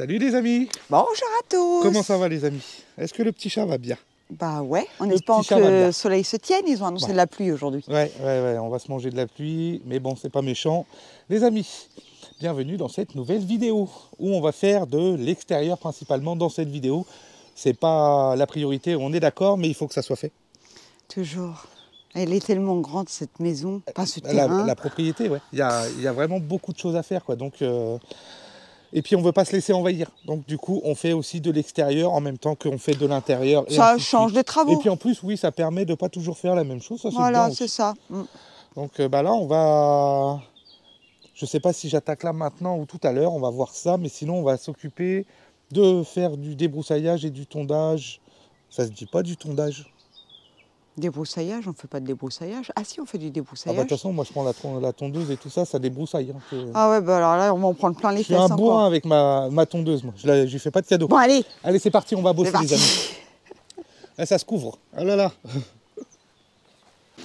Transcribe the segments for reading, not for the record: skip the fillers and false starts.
Salut les amis. Bonjour à tous. Comment ça va les amis? Est-ce que le petit chat va bien? Bah ouais, en Le espérant petit chat que va bien. le soleil se tienne, ils ont annoncé Ouais. de la pluie aujourd'hui. Ouais, on va se manger de la pluie, mais bon, c'est pas méchant. Les amis, bienvenue dans cette nouvelle vidéo où on va faire de l'extérieur principalement dans cette vidéo. C'est pas la priorité, on est d'accord, mais il faut que ça soit fait. Toujours. Elle est tellement grande cette maison, pas ce terrain. La propriété, ouais. Il y a vraiment beaucoup de choses à faire, quoi. Donc, et puis on veut pas se laisser envahir. Donc du coup, on fait aussi de l'extérieur en même temps qu'on fait de l'intérieur. Ça change de travaux. Et puis en plus, oui, ça permet de pas toujours faire la même chose. Ça, Voilà, c'est c'est ça. Donc bah là, on va... Je sais pas si j'attaque là maintenant ou tout à l'heure, on va voir ça. Mais sinon, on va s'occuper de faire du débroussaillage et du tondage. Ça se dit pas du tondage? Débroussaillage, on fait pas de débroussaillage. Ah si, on fait du Ah bah de débroussaillage. toute façon, moi je prends la tondeuse et tout ça, ça débroussaille. Hein. Ah ouais, bah alors là, on va en prendre plein les Je suis fesses un encore. bourrin avec ma tondeuse, moi. Je lui fais pas de cadeau. Bon, allez. Allez, c'est parti, on va bosser C'est les parti. amis. Là, ça se couvre. Ah là là.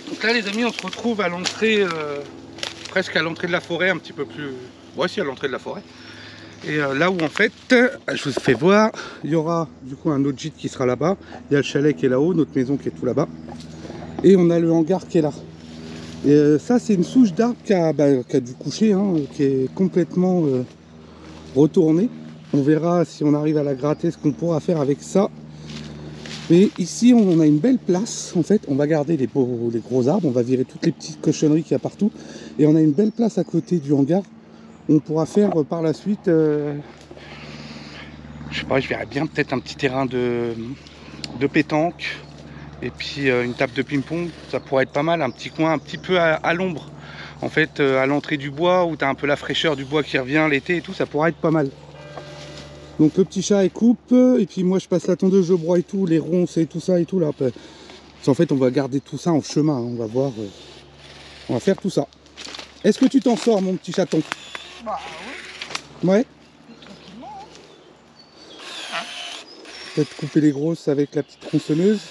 Donc là, les amis, on se retrouve à l'entrée, presque à l'entrée de la forêt, un petit peu plus... Ouais, si, à l'entrée de la forêt. Et là où, en fait, je vous fais voir, il y aura du coup un autre gîte qui sera là-bas. Il y a le chalet qui est là-haut, notre maison qui est tout là-bas. Et on a le hangar qui est là. Et ça, c'est une souche d'arbre qui a dû coucher, hein, qui est complètement retournée. On verra si on arrive à la gratter, ce qu'on pourra faire avec ça. Mais ici, on a une belle place. En fait, on va garder les gros arbres, on va virer toutes les petites cochonneries qu'il y a partout. Et on a une belle place à côté du hangar. On pourra faire par la suite... je sais pas, je verrais bien peut-être un petit terrain de pétanque. Et puis une table de ping-pong, ça pourrait être pas mal, un petit coin un petit peu à l'ombre. En fait, à l'entrée du bois, où tu as un peu la fraîcheur du bois qui revient l'été et tout, ça pourrait être pas mal. Donc le petit chat il coupe, et puis moi je passe la tondeuse, je broie et tout, les ronces et tout ça et tout là. En fait, on va garder tout ça en chemin, hein. On va voir, on va faire tout ça. Est-ce que tu t'en sors, mon petit chaton? Bah oui. Ouais. Tranquillement. Peut-être couper les grosses avec la petite tronçonneuse.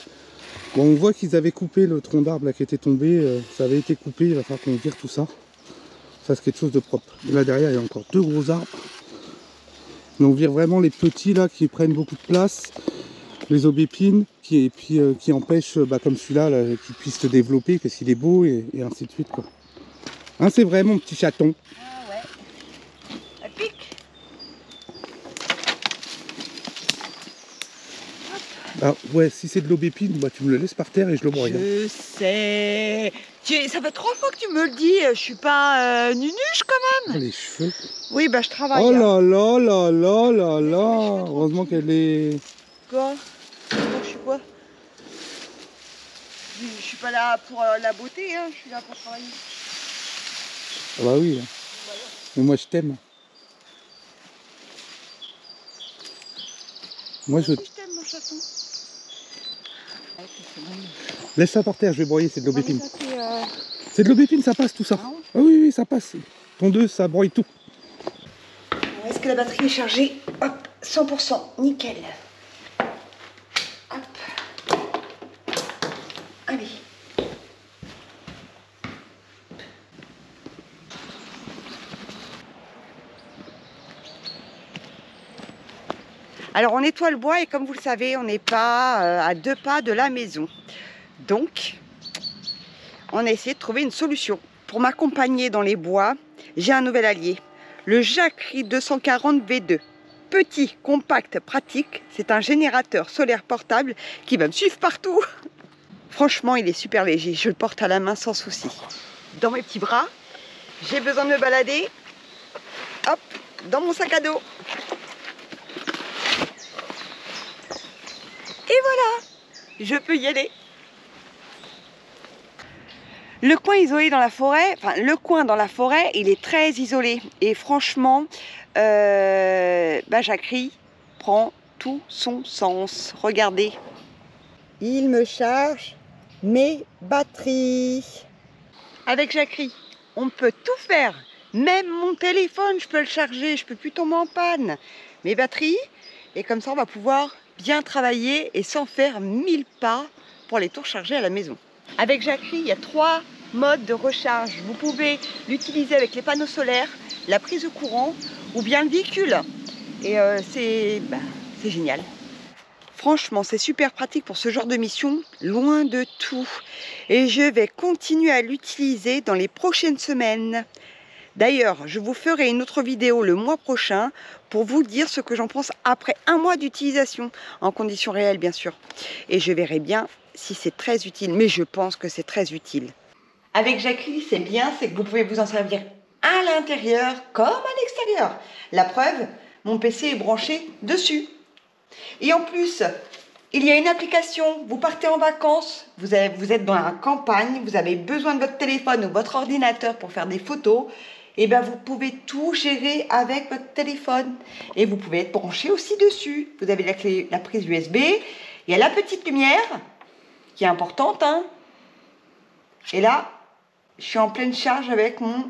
Bon, on voit qu'ils avaient coupé le tronc d'arbre qui était tombé, ça avait été coupé, il va falloir qu'on vire tout ça. Ça, c'est quelque chose de propre. Et là derrière, il y a encore deux gros arbres. Mais on vire vraiment les petits là qui prennent beaucoup de place, les aubépines qui empêchent, comme celui-là, qu'il puisse se développer parce qu'il est beau et ainsi de suite, quoi. Hein, c'est vrai, mon petit chaton. Ah ouais. Elle pique. Ah ouais, si c'est de l'aubépine, bah, tu me le laisses par terre et je le broie. Je sais. Ça fait 3 fois que tu me le dis. Je suis pas nunuche quand même. Oh, les cheveux. Oui, bah je travaille. Oh Là. là là là là là là. Heureusement qu'elle est... Quoi? Je suis quoi? Je suis pas là pour la beauté, hein. Je suis là pour travailler. Ah bah oui. Mais moi je t'aime. Moi je... Je t'aime, mon chaton. Laisse ça par terre, je vais broyer, c'est de l'aubépine. Non, mais ça, C'est de l'aubépine, ça passe tout ça. Ah ouais. Ah oui, oui, ça passe. Tondeuse, ça broye tout. Est-ce que la batterie est chargée? Hop, 100%, nickel. Hop. Allez. Alors on nettoie le bois et comme vous le savez, on n'est pas à 2 pas de la maison. Donc, on a essayé de trouver une solution. Pour m'accompagner dans les bois, j'ai un nouvel allié. Le Jackery 240 V2. Petit, compact, pratique. C'est un générateur solaire portable qui va me suivre partout. Franchement, il est super léger. Je le porte à la main sans souci. Dans mes petits bras, j'ai besoin de me balader. Hop, dans mon sac à dos. Et voilà, je peux y aller. Le coin isolé dans la forêt, enfin le coin dans la forêt, il est très isolé. Et franchement, Jackery prend tout son sens. Regardez. Il me charge mes batteries. Avec Jackery, on peut tout faire. Même mon téléphone, je peux le charger, je peux plus tomber en panne. Mes batteries, et comme ça on va pouvoir bien travailler et sans faire 1000 pas pour les tout recharger à la maison. Avec Jackery, il y a 3 modes de recharge. Vous pouvez l'utiliser avec les panneaux solaires, la prise de courant ou bien le véhicule. Et c'est génial. Franchement, c'est super pratique pour ce genre de mission, loin de tout. Et je vais continuer à l'utiliser dans les prochaines semaines. D'ailleurs, je vous ferai une autre vidéo le mois prochain pour vous dire ce que j'en pense après un mois d'utilisation, en conditions réelles bien sûr. Et je verrai bien si c'est très utile, mais je pense que c'est très utile. Avec Jacqueline, c'est bien, c'est que vous pouvez vous en servir à l'intérieur comme à l'extérieur. La preuve, mon PC est branché dessus. Et en plus, il y a une application, vous partez en vacances, vous êtes dans la campagne, vous avez besoin de votre téléphone ou votre ordinateur pour faire des photos, et bien vous pouvez tout gérer avec votre téléphone. Et vous pouvez être branché aussi dessus. Vous avez la prise USB, il y a la petite lumière, qui est importante, hein. Et là, je suis en pleine charge avec mon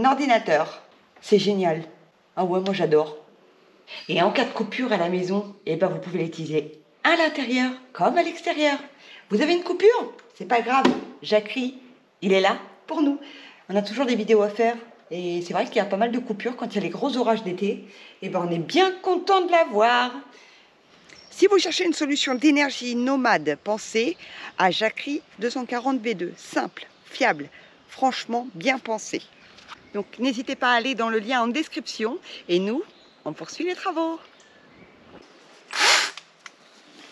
ordinateur. C'est génial. Ah ouais, moi j'adore. Et en cas de coupure à la maison, eh ben vous pouvez l'utiliser à l'intérieur comme à l'extérieur. Vous avez une coupure? C'est pas grave. Jacqueline, il est là pour nous. On a toujours des vidéos à faire. Et c'est vrai qu'il y a pas mal de coupures quand il y a les gros orages d'été. Et ben on est bien content de l'avoir. Si vous cherchez une solution d'énergie nomade, pensez à Jacqueline 240V2. Simple, fiable, franchement bien pensé. Donc n'hésitez pas à aller dans le lien en description. Et nous, on poursuit les travaux.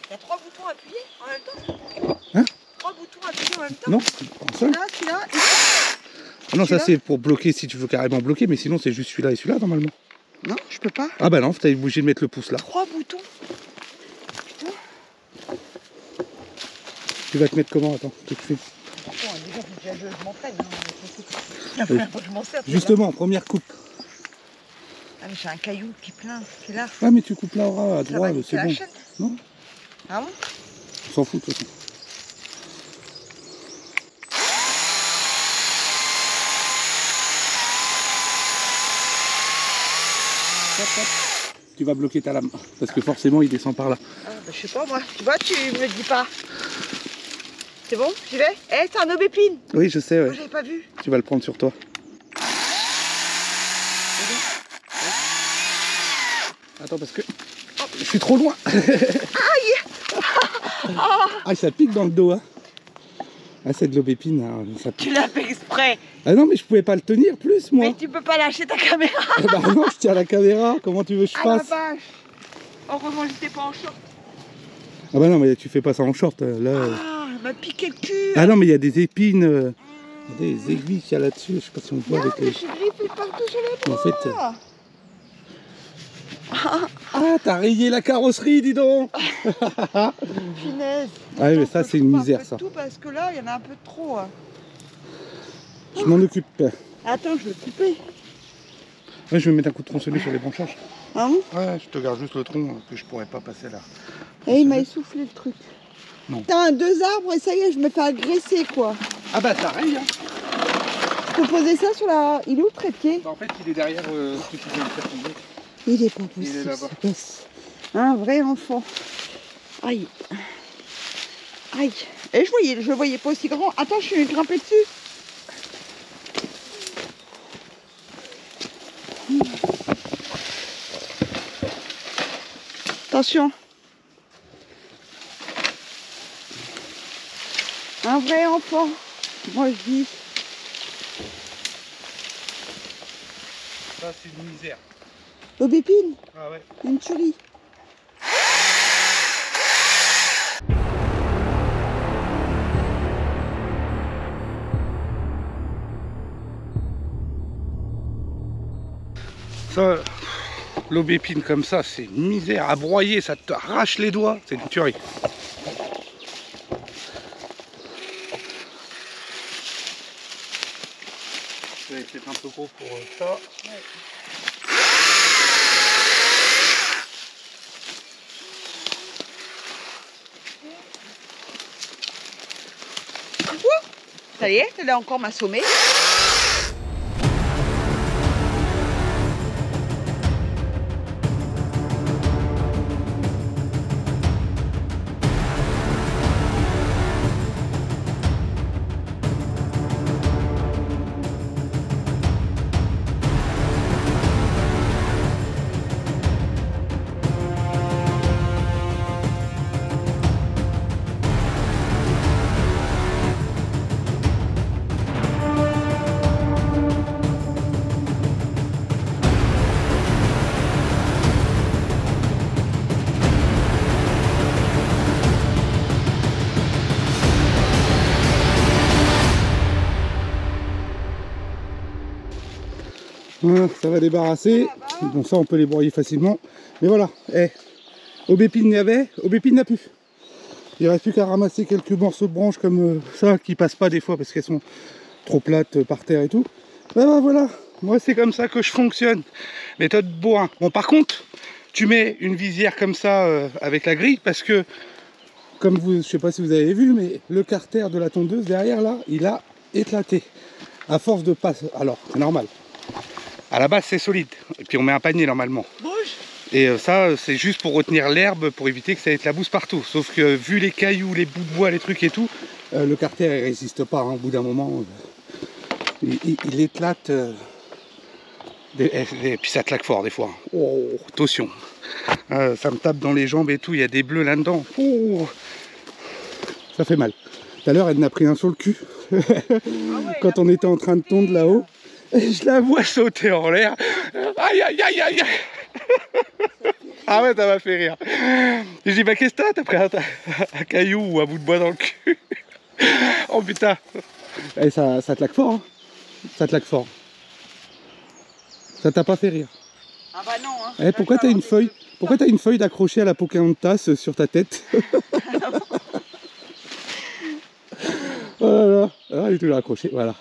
Il y a 3 boutons appuyés en même temps. Hein? 3 boutons appuyés en même temps. Non, un seul. Celui-là, et Ah non, ça c'est pour bloquer si tu veux carrément bloquer, mais sinon c'est juste celui-là et celui-là normalement. non, je peux pas. Ah bah non, t'es obligé de mettre le pouce là. 3 boutons. Putain. Tu vas te mettre comment? Attends, qu'est-ce que tu fais? Bon, déjà, je m'entraîne. Je m'en sers. Justement, première coupe. Ah, mais j'ai un caillou qui est plein, qui est là. Ah mais tu coupes là au ras, à Ça droite, va c'est niquer bon. la chaîne. Non, Ah bon? on s'en fout de toute façon. Hop, hop. Tu vas bloquer ta lame, parce que forcément il descend par là. Ah, bah, je sais pas moi. Tu vois, tu me le dis pas. C'est bon? J'y vais? Eh, t'as un aubépine. Oui, je sais, Moi, ouais. j'avais pas vu. Tu vas le prendre sur toi. Attends, parce que je suis trop loin. Aïe. Ah, ça pique dans le dos, hein. Ah, c'est de l'aubépine, hein, ça pique. Tu l'as fait exprès. Ah non, mais je pouvais pas le tenir plus, moi. Mais tu peux pas lâcher ta caméra. Eh bah non, je tiens la caméra. Comment tu veux que je Ah la fasse? vache. Heureusement, j'étais pas en short. Ah bah non, mais tu fais pas ça en short, là. Ah, elle m'a piqué le cul. Ah non, mais il y a des épines, il y a des aiguilles qu'il y a là-dessus. Je sais pas si on voit Non, avec mais les... je suis griffée partout sur les En bras. fait, Ah, t'as rayé la carrosserie, dis donc. Punaise. Ah oui, mais ça, Attends, c'est je une coupe un misère, peu de ça. tout parce que là, il y en a un peu trop. Hein. Je m'en occupe. Attends, je vais couper. Ouais, je vais mettre un coup de tronçonneuse sur les branchages. Ah bon? Ouais, je te garde juste le tronc que je pourrais pas passer là. Et il m'a essoufflé le truc. Non. Putain, 2 arbres et ça y est, je me fais agresser quoi. Ah bah t'as raye, hein. Je peux poser ça sur la... Il est où le trépied? Bah, en fait, il est derrière ce que tu viens de faire tomber. Il est pas possible. Il est là-bas. ce gosse. Un vrai enfant. Aïe. Aïe. Et je le voyais pas aussi grand. Attends, je suis grimpée dessus. Attention. Un vrai enfant. Moi je dis. Ça, c'est une misère. Aubépine, Ah ouais. une tuerie. Ça, l'aubépine comme ça, c'est une misère. À broyer, ça te arrache les doigts. C'est une tuerie. Ça va être peut-être un peu gros pour ça. Ouais. Ça y est, elle a encore m'assommer. Voilà, ça va débarrasser. Bon, ça on peut les broyer facilement. Mais voilà, aubépine il y avait, aubépine n'a plus. Il ne reste plus qu'à ramasser quelques morceaux de branches comme ça qui passent pas des fois parce qu'elles sont trop plates par terre et tout. Ben voilà, moi c'est comme ça que je fonctionne. Méthode bourrin. Bon, par contre, tu mets une visière comme ça avec la grille parce que, comme vous, je sais pas si vous avez vu, mais le carter de la tondeuse derrière là, il a éclaté. À force de passer. Alors, c'est normal. À la base, c'est solide. Et puis on met un panier normalement. Bouge. Et ça, c'est juste pour retenir l'herbe, pour éviter que ça éclabousse partout. Sauf que vu les cailloux, les bouts de bois, les trucs et tout, le carter il résiste pas. Hein. Au bout d'un moment, il éclate. Et puis ça claque fort des fois. Oh, attention. Ça me tape dans les jambes et tout. Il y a des bleus là-dedans. Oh, ça fait mal. Tout à l'heure, elle en a pris un sur le cul. Quand on était en train de tondre là-haut. Je la vois sauter en l'air. Aïe, aïe, aïe, aïe. Ah ouais, ça m'a fait rire. Je dis, bah qu'est-ce que t'as pris un caillou ou un bout de bois dans le cul. Oh putain. Et ça claque fort. Hein. Ça claque fort. Ça t'a pas fait rire? Ah bah non. Hein. Pourquoi t'as une feuille? Pourquoi t'as une feuille d'accrocher à la Pocahontas sur ta tête? Oh là là. Ah, il est toujours accroché. Voilà.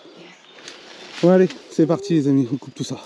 Bon allez, c'est parti les amis, on coupe tout ça.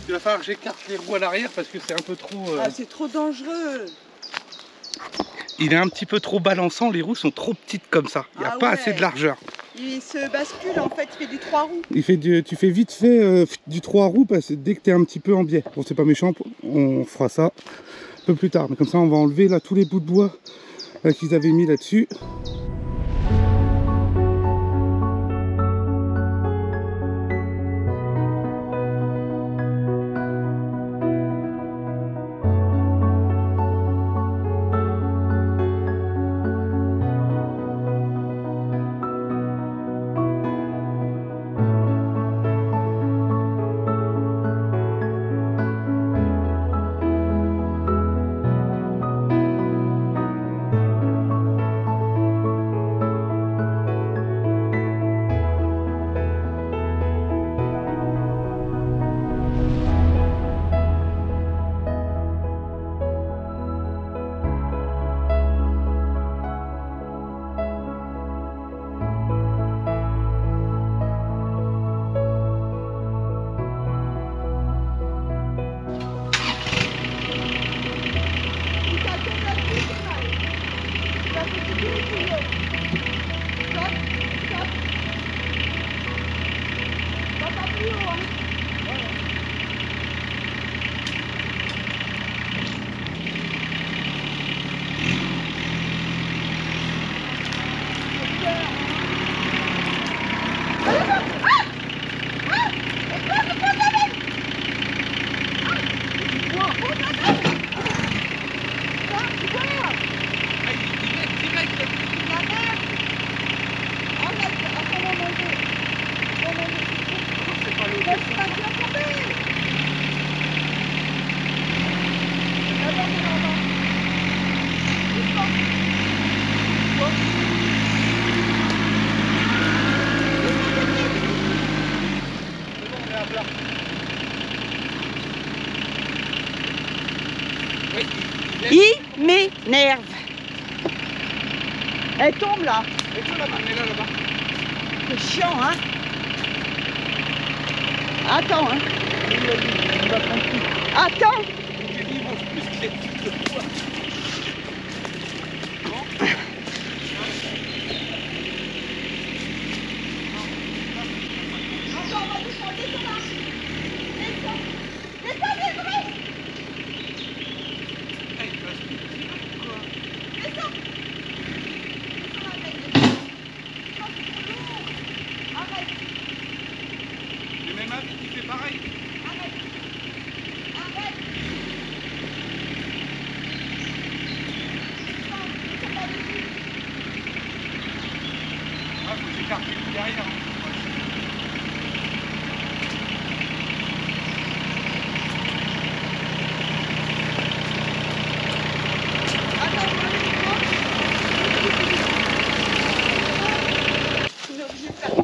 Il va falloir que j'écarte les roues à l'arrière parce que c'est un peu trop... Ah, c'est trop dangereux. Il est un petit peu trop balançant, les roues sont trop petites comme ça. Il n'y a pas assez de largeur. Il se bascule en fait, il fait du 3 roues. Tu fais vite fait du 3 roues parce que dès que tu es un petit peu en biais. Bon, c'est pas méchant, on fera ça un peu plus tard. Mais comme ça, on va enlever là tous les bouts de bois qu'ils avaient mis là-dessus. Attends, Nerve. Elle tombe là. Et toi là-bas, on est là, là-bas. C'est chiant, hein. Attends, hein. Attends. Pareil. Ah, faut s'écarter tout derrière.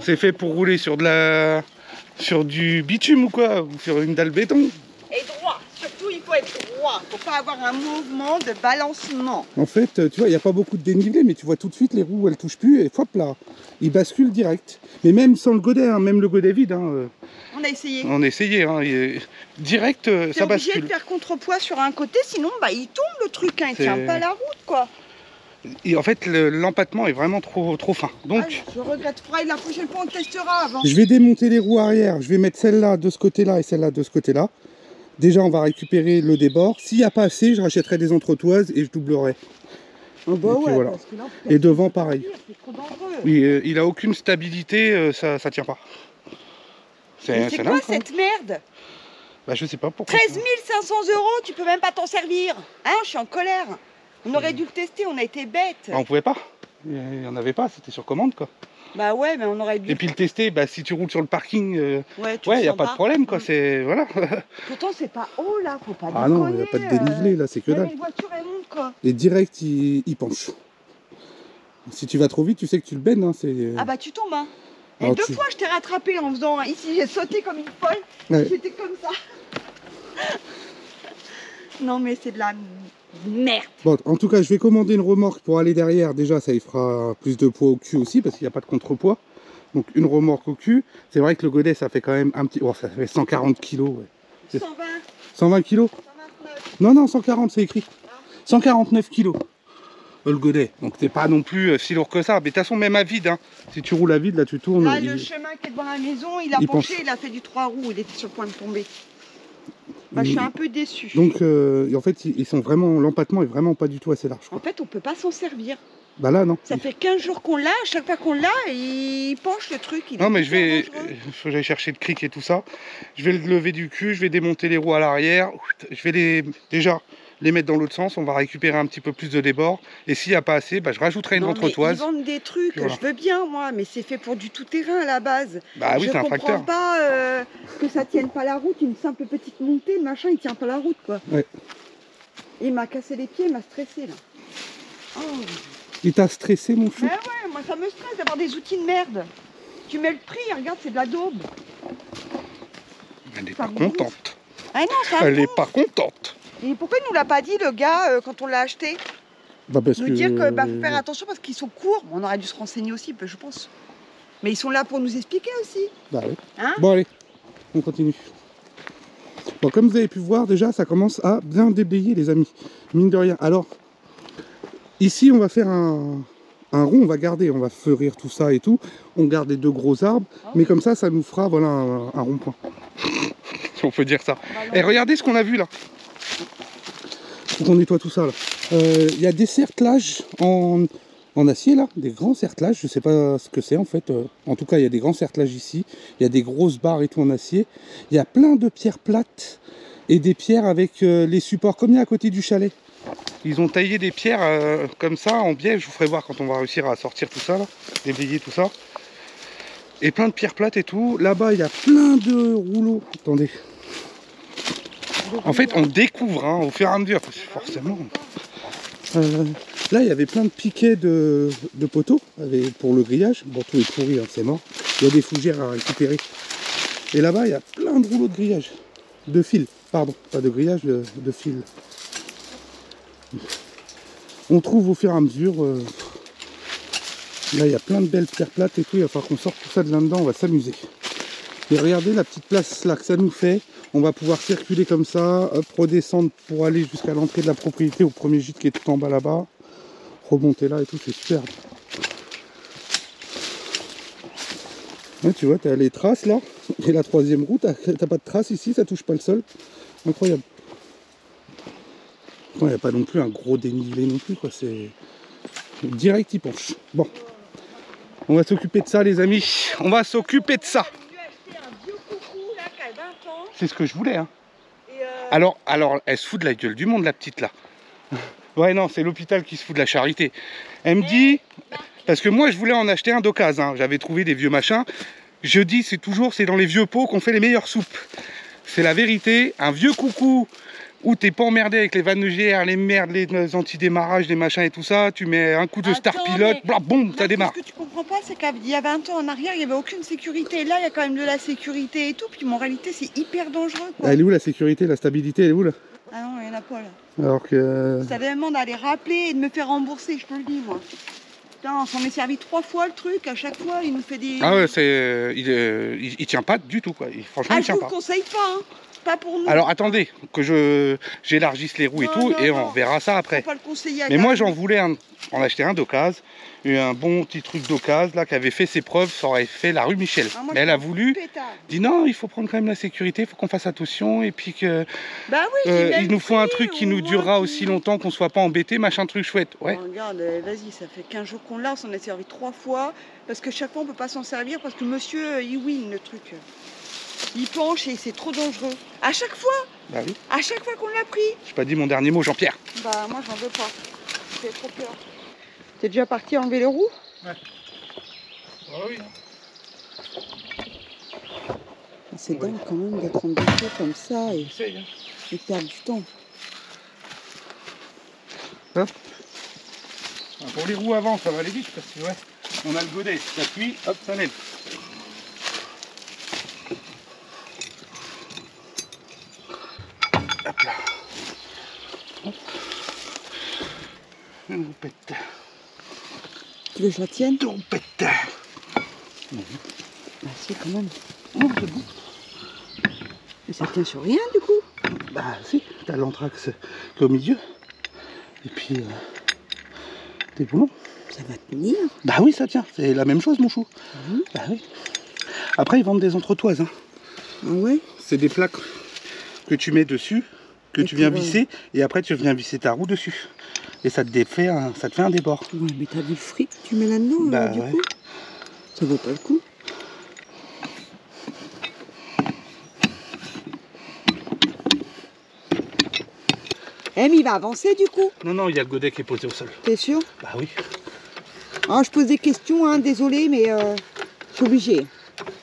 C'est fait pour rouler sur du bitume ou quoi? Ou sur une dalle béton? Et droit, surtout il faut être droit, faut pas avoir un mouvement de balancement. En fait, tu vois, il n'y a pas beaucoup de dénivelé, mais tu vois tout de suite les roues, elles touchent plus, et hop là, ils basculent direct. Mais même sans le godet, hein, même le godet vide, hein, on a essayé. On a essayé, hein, direct, ça bascule. T'es obligé de faire contrepoids sur un côté, sinon bah, il tombe le truc, hein, il tient pas la route quoi. Et en fait, l'empattement est vraiment trop fin. Donc, je regrette. La prochaine fois, on testera avant. Je vais démonter les roues arrière. Je vais mettre celle-là de ce côté-là et celle-là de ce côté-là. Déjà, on va récupérer le débord. S'il n'y a pas assez, je rachèterai des entretoises et je doublerai. Oh bah ouais, voilà. parce que là, et devant, pareil. C'est trop dangereux. Oui, il a aucune stabilité, ça tient pas. C'est quoi dingue, cette merde? Bah, je sais pas pourquoi. 13 500 €, tu peux même pas t'en servir. Hein, je suis en colère. On aurait dû le tester, on a été bêtes. Bah, on pouvait pas. Il n'y en avait pas, c'était sur commande quoi. Bah ouais, mais on aurait dû. Et puis le tester, bah, si tu roules sur le parking, ouais, il n'y a pas de problème quoi. C'est voilà. Pourtant c'est pas haut là, faut pas déconner. Ah non, il n'y a pas de dénivelé là, c'est que dalle. Les voitures elles montent quoi. Et direct il penche. Si tu vas trop vite, tu sais que tu le baignes. Hein, ah bah tu tombes hein. Et alors, deux fois je t'ai rattrapé en faisant. Ici j'ai sauté comme une folle. Ouais. J'étais comme ça. Non mais c'est de la merde. Bon, en tout cas, je vais commander une remorque pour aller derrière. Déjà, ça y fera plus de poids au cul aussi parce qu'il n'y a pas de contrepoids. Donc une remorque au cul. C'est vrai que le godet, ça fait quand même un petit... Oh, ça fait 140 kg. Ouais. 120. 120 kg 129. Non, 140, c'est écrit. 149 kg. Le godet. Donc c'est pas non plus si lourd que ça. Mais de toute façon, même à vide. Hein. Si tu roules à vide, là, tu tournes. Là, le chemin qui est devant la maison, il a penché, il a fait du 3 roues. Il était sur le point de tomber. Bah, je suis un peu déçue. Donc, en fait, ils sont vraiment, l'empattement est vraiment pas du tout assez large. En fait, on peut pas s'en servir. Bah là, non. Ça fait 15 jours qu'on l'a, à chaque fois qu'on l'a, il penche le truc. Il non, mais je vais, faut que j'aille chercher le cric et tout ça. Je vais le lever du cul, je vais démonter les roues à l'arrière. Je vais déjà les mettre dans l'autre sens. On va récupérer un petit peu plus de débord. Et s'il n'y a pas assez, bah, je rajouterai une entretoise. Ils vendent des trucs, voilà. Je veux bien, moi, mais c'est fait pour du tout-terrain à la base. Bah oui, c'est un tracteur. Je comprends pas que ça tienne pas la route, une simple petite montée, le machin, il tient pas la route, quoi. Ouais. Il m'a cassé les pieds, il m'a stressé, là. Oh. Il t'a stressé, mon chou? Ouais, moi, ça me stresse d'avoir des outils de merde. Tu mets le prix, regarde, c'est de la daube. Elle n'est pas contente. Ah non, ça Elle n'est pas contente. Et pourquoi il nous l'a pas dit, le gars, quand on l'a acheté? Bah parce nous dire que faut faire attention parce qu'ils sont courts. On aurait dû se renseigner aussi, je pense. Mais ils sont là pour nous expliquer aussi. Bah oui. Hein? Bon allez, on continue. Bon, comme vous avez pu voir, déjà, ça commence à bien déblayer, les amis. Mine de rien. Alors, ici, on va faire un rond, on va garder, on va fleurir tout ça et tout. On garde les deux gros arbres, mais comme ça nous fera voilà, un rond-point. Si on peut dire ça. Et regardez ce qu'on a vu là. Faut qu'on nettoie tout ça là. Y a des cerclages en acier là, des grands cerclages, je sais pas ce que c'est en fait. En tout cas, il y a des grands cerclages ici. Il y a des grosses barres et tout en acier. Il y a plein de pierres plates et des pierres avec les supports comme il y a à côté du chalet. Ils ont taillé des pierres comme ça en biais. Je vous ferai voir quand on va réussir à sortir tout ça là, déblayer tout ça. Et plein de pierres plates et tout. Là-bas, il y a plein de rouleaux. Attendez. En fait, on découvre hein, au fur et à mesure, forcément. Là, il y avait plein de piquets de poteaux pour le grillage. Bon, tout est pourri, hein, c'est mort. Il y a des fougères à récupérer. Et là-bas, il y a plein de rouleaux de grillage. De fil, pardon. Pas de grillage, de fil. On trouve au fur et à mesure. Là, il y a plein de belles pierres plates et tout. Il va falloir qu'on sorte tout ça de là-dedans. On va s'amuser. Et regardez la petite place là que ça nous fait. On va pouvoir circuler comme ça, hop, redescendre pour aller jusqu'à l'entrée de la propriété, au premier gîte qui est tout en bas là-bas. Remonter là et tout, c'est superbe. Ouais, tu vois, tu as les traces là. Et la troisième roue, t'as pas de traces ici, ça touche pas le sol. Incroyable. Il n'y a pas non plus un gros dénivelé non plus, quoi. C'est direct, il penche. Bon, on va s'occuper de ça, les amis. On va s'occuper de ça. C'est ce que je voulais, hein. Alors, elle se fout de la gueule du monde, la petite là. Ouais, non, c'est l'hôpital qui se fout de la charité. Elle me dit, parce que moi je voulais en acheter un d'occasion, hein. J'avais trouvé des vieux machins. Je dis, c'est dans les vieux pots qu'on fait les meilleures soupes. C'est la vérité. Un vieux coucou où t'es pas emmerdé avec les vannes de GR, les merdes, les anti-démarrages, les machins et tout ça. Tu mets un coup de star pilote, bla, boum, ça démarre. Ce que tu comprends pas, c'est qu'il y a 20 ans en arrière, il n'y avait aucune sécurité. Là, il y a quand même de la sécurité et tout. Puis en réalité, c'est hyper dangereux, quoi. Elle est où la sécurité, la stabilité, elle est où là? Ah non, il n'y en a pas là. Alors que... Ça demande d'aller rappeler et de me faire rembourser, je te le dis, moi. Putain, on s'en est servi 3 fois le truc, à chaque fois, il nous fait des... Ah ouais, il tient pas du tout, quoi. Franchement, il tient pas. Je vous conseille pas, hein. Pas pour nous. Alors attendez, que j'élargisse les roues et tout, et on verra ça après. Pas le conseiller à Mais moi j'en voulais en acheter un d'occasion, un bon petit truc d'occasion là qui avait fait ses preuves, ça aurait fait la rue Michel. Mais elle a voulu, dit non, il faut prendre quand même la sécurité, il faut qu'on fasse attention et puis que bah oui, il nous faut un truc qui nous durera aussi longtemps, qu'on soit pas embêté, machin truc chouette. Ouais. Oh, regarde, vas-y, ça fait 15 jours qu'on l'a, on s'en est servi 3 fois, parce que chaque fois on peut pas s'en servir parce que monsieur il win le truc. Il penche et c'est trop dangereux. À chaque fois. Bah oui. À chaque fois qu'on l'a pris. J'ai pas dit mon dernier mot, Jean-Pierre. Bah moi j'en veux pas. J'ai trop peur. T'es déjà parti enlever les roues? Ouais. Ah oui. C'est dingue quand même d'être embêté comme ça et perdre du temps. Hop. Pour les roues avant, ça va aller vite parce que ouais, on a le godet, ça appuie, hop, ça lève. Hop là. Hop. Une roupette. Tu veux que je la tienne? Deux roupettes. Bah si, quand même. Oh, c'est bon. Mais ça tient sur rien du coup. Bah si, t'as l'anthrax qui est au milieu. Et puis t'es bon. Ça va tenir. Bah oui, ça tient, c'est la même chose mon chou. Bah oui. Après ils vendent des entretoises. Hein. Ah ouais? C'est des plaques que tu mets dessus, que tu viens visser, et après tu viens visser ta roue dessus. Et ça te fait un débord. Ouais, mais t'as vu le fric que tu mets là-dedans, bah, du ouais. coup? Ça vaut pas le coup. Eh, mais il va avancer du coup? Non, non, il y a le godet qui est posé au sol. T'es sûr? Bah oui. Ah, je pose des questions, hein, désolé, mais je suis obligée.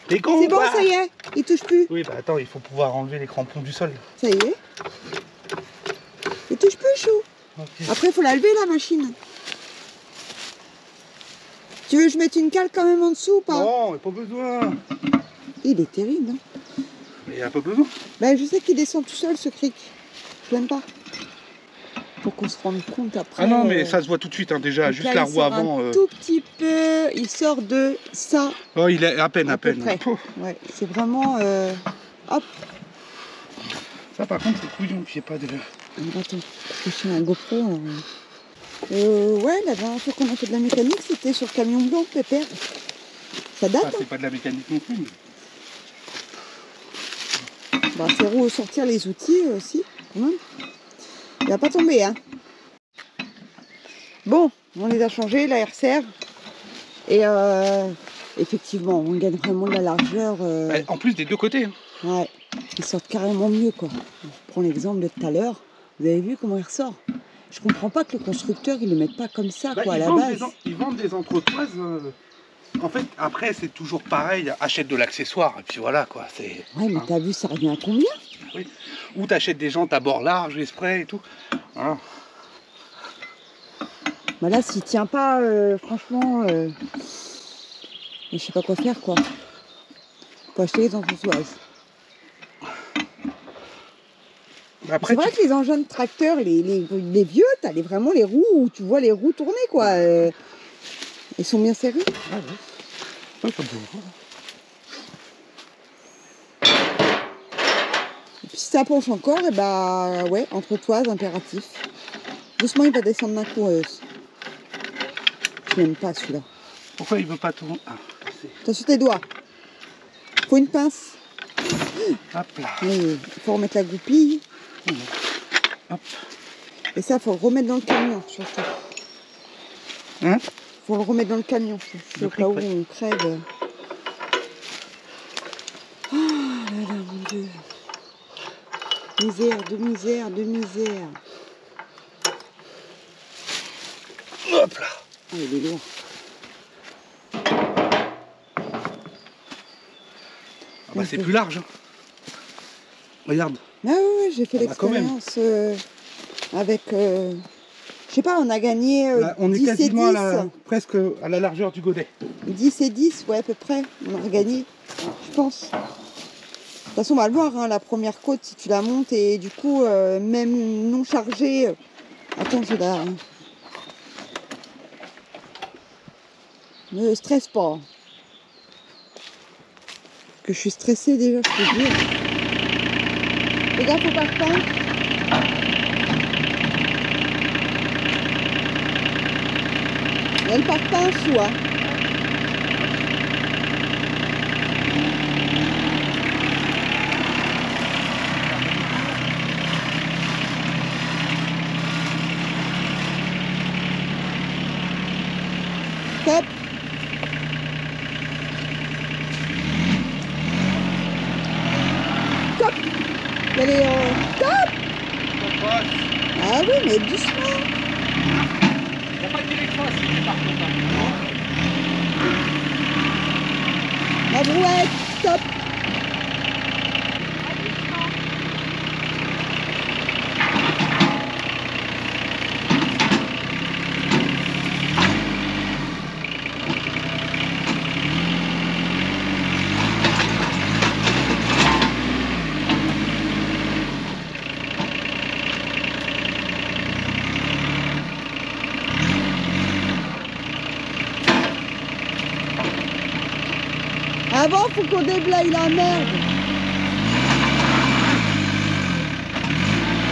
C'est bon, ça y est, il touche plus. Oui, bah attends, il faut pouvoir enlever les crampons du sol. Ça y est. Il touche plus, chou. Okay. Après, il faut la lever, la machine. Tu veux que je mette une cale quand même en dessous ou pas? Non, il n'y a pas besoin. Il est terrible. Hein. Il n'y a pas besoin. Ben, je sais qu'il descend tout seul, ce cric. Je l'aime pas. Faut qu'on se rende compte après. Ah non, mais ça se voit tout de suite, hein, déjà, juste la roue avant. Un tout petit peu, il sort de ça. Oh, il est à peine. Ouais, c'est vraiment... hop. Ça, par contre, c'est couillon qu'il n'y ait pas de... Attends, parce que je suis un GoPro. Ouais, la dernière fois qu'on a fait de la mécanique, c'était sur camion blanc, pépère. Ça date. C'est pas de la mécanique non plus. Mais... Bah, c'est sortir les outils aussi, quand même. Il va pas tomber, hein. Bon, on les a changés, la RCR. Et effectivement, on gagne vraiment de la largeur. En plus des deux côtés. Hein. Ouais, ils sortent carrément mieux, quoi. Je prends l'exemple de tout à l'heure. Vous avez vu comment il ressort? Je comprends pas que le constructeur, il le mette pas comme ça, quoi, à la base. Ils vendent des entretoises. En fait, après, c'est toujours pareil. Achète de l'accessoire, et puis voilà, quoi. Ouais, mais t'as vu, ça revient à combien? Oui. Ou t'achètes des jantes à bord large, exprès et tout. Voilà. Bah là, s'il tient pas, franchement, je sais pas quoi faire, quoi. Faut acheter les entretoises. C'est vrai que les engins de tracteur, les vieux, t'as vraiment les roues où tu vois les roues tourner, quoi. Ils sont bien serrés. Ah ouais. Ouais, comme vous. Et puis si ça penche encore, et bah ouais, entre toises, impératif. Doucement, il va descendre d'un coup. Je n'aime pas celui-là. Pourquoi il veut pas tourner? Attention tes doigts. Faut une pince. Hop là. Oui, il faut remettre la goupille. Hop. Et ça, faut le remettre dans le camion, surtout. Hein? Faut le remettre dans le camion, au cas où on crève. Oh là là, mon Dieu. Misère, de misère, de misère. Hop là. Ah, il est lourd. Ah bah c'est plus large. Regarde. Ah oui, j'ai fait l'expérience avec... je sais pas, on a gagné là, on 10 est quasiment et 10. Presque à la largeur du godet. 10 et 10, ouais, à peu près. On a gagné, je pense. De toute façon, on va le voir, hein, la première côte, si tu la montes, et du coup, même non chargée... Attends, je la... Ne stresse pas. Que je suis stressée déjà, je peux dire. Les gars, faut pas reprendre. Elle part pas un sou, hein. Stop. Stop. Allez, stop. Ah oui, mais doucement. Il n'y a pas de direction à suivre par contre. La brouette, stop. Avant, faut qu'on déblaye la merde.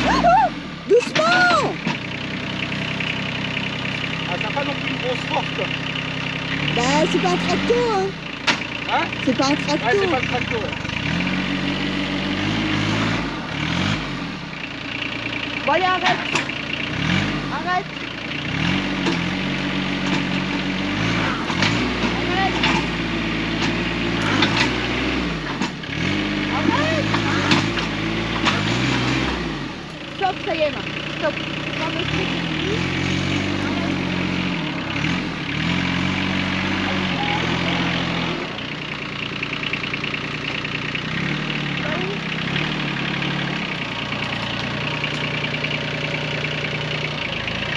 Ah, doucement. Ah, ça n'a pas non plus une grosse force quoi. Bah, c'est pas un tracto, hein. Hein? C'est pas un tracto. Ouais, c'est pas le tracto. Ouais. Bon, allez, arrête. Arrête. Stop, ça y est, stop. Non, mais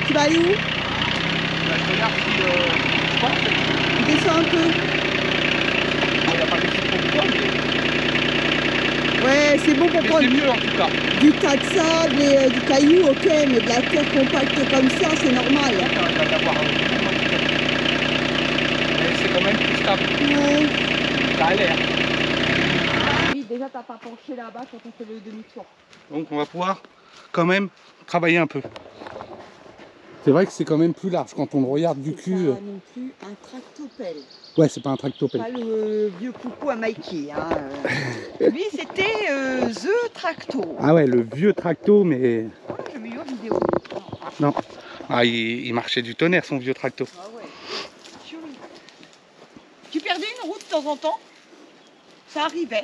tu vas aller où? Bah, je regarde si je pense. Descends un peu. Il n'y a pas de trop quoi, mais Ouais, c'est bon pour prendre c'est mieux en tout cas. du tas de sable et du caillou, ok, mais de la terre compacte comme ça, c'est normal. Mais c'est quand même plus stable. Ouais. Ça a l'air. Oui, déjà t'as pas penché là-bas quand on fait le demi-tour. Donc on va pouvoir quand même travailler un peu. C'est vrai que c'est quand même plus large quand on le regarde du cul. C'est pas non plus un tractopelle. Ouais, c'est pas un tractopelle. Pas le vieux coucou à Mikey. Hein. Lui, c'était The Tracto. Ah ouais, le vieux tracto, mais... Ouais, j'ai mis une vidéo. Non. Ah, il marchait du tonnerre, son vieux tracto. Ah ouais. Tu perdais une route de temps en temps. Ça arrivait.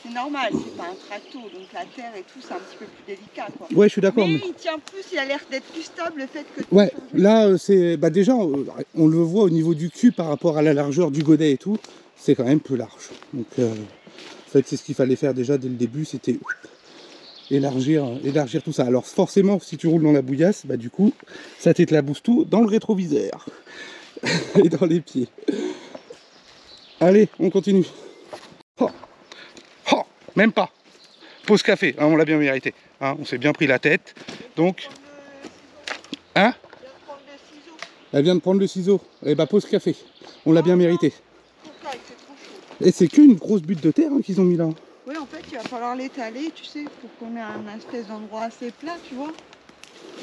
C'est normal, c'est pas un tracto, donc la terre et tout, c'est un petit peu plus délicat, quoi. Ouais, je suis d'accord. Mais il tient plus, il a l'air d'être plus stable, le fait que... Ouais, là, c'est... Bah déjà, on le voit au niveau du cul par rapport à la largeur du godet et tout, c'est quand même plus large. Donc, en fait, c'est ce qu'il fallait faire déjà dès le début, c'était élargir tout ça. Alors, forcément, si tu roules dans la bouillasse, bah du coup, ça t'éclabousse tout dans le rétroviseur et dans les pieds. Allez, on continue. Oh. Oh, même pas. Pause café, hein, on l'a bien mérité. Hein, on s'est bien pris la tête. Donc, hein? Elle vient de prendre le ciseau. Et bah pause café. On l'a bien mérité. Et c'est qu'une grosse butte de terre hein, qu'ils ont mis là. Oui, en fait, il va falloir l'étaler, tu sais, pour qu'on ait un espèce d'endroit assez plat, tu vois.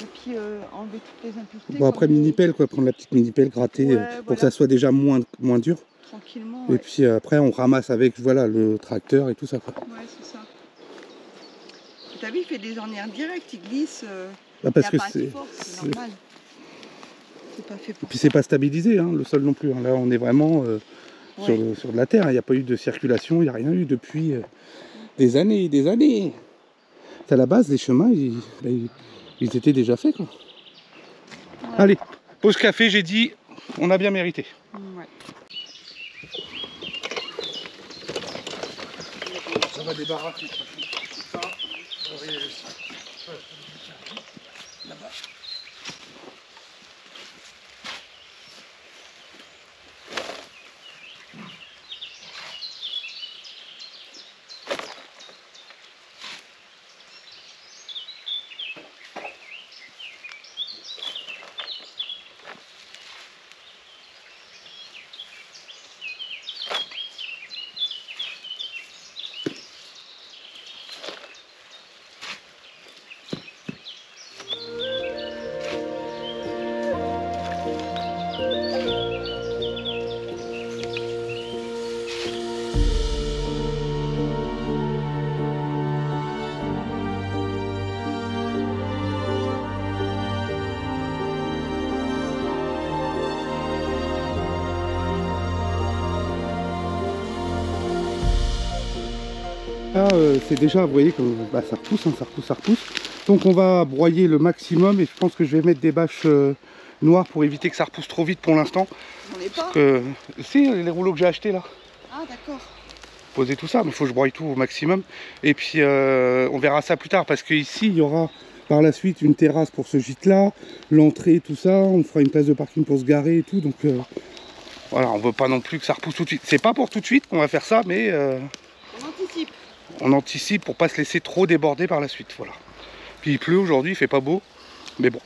Et puis enlever toutes les impuretés. Bon, après mini-pelle, quoi, prendre la petite mini-pelle, gratter pour voilà. Que ça soit déjà moins dur. Tranquillement. Et puis après, on ramasse avec voilà, le tracteur et tout ça. Quoi. Ouais, c'est ça. T'as vu, il fait des ornières directes, il glisse. Parce que c'est normal. C'est pas fait pour. Et puis c'est pas stabilisé, hein, le sol non plus. Hein. Là, on est vraiment sur de la terre. Il n'y a pas eu de circulation, il n'y a rien eu depuis des années et des années. À la base, les chemins, ils étaient déjà faits, quoi. Ouais. Allez, pause café, j'ai dit, on a bien mérité. Ouais. Ça va débarrasser ça. Là-bas. Là, c'est déjà, vous voyez, que bah, ça repousse, hein, ça repousse. Donc on va broyer le maximum et je pense que je vais mettre des bâches noires pour éviter que ça repousse trop vite pour l'instant. J'en ai pas. Si, les rouleaux que j'ai achetés là. Ah d'accord. Poser tout ça, mais il faut que je broye tout au maximum. Et puis on verra ça plus tard parce qu'ici il y aura par la suite une terrasse pour ce gîte là, l'entrée, tout ça. On fera une place de parking pour se garer et tout. Donc voilà, on veut pas non plus que ça repousse tout de suite. C'est pas pour tout de suite qu'on va faire ça, mais on anticipe. On anticipe pour pas se laisser trop déborder par la suite. Voilà. Puis il pleut aujourd'hui, il fait pas beau, mais bon.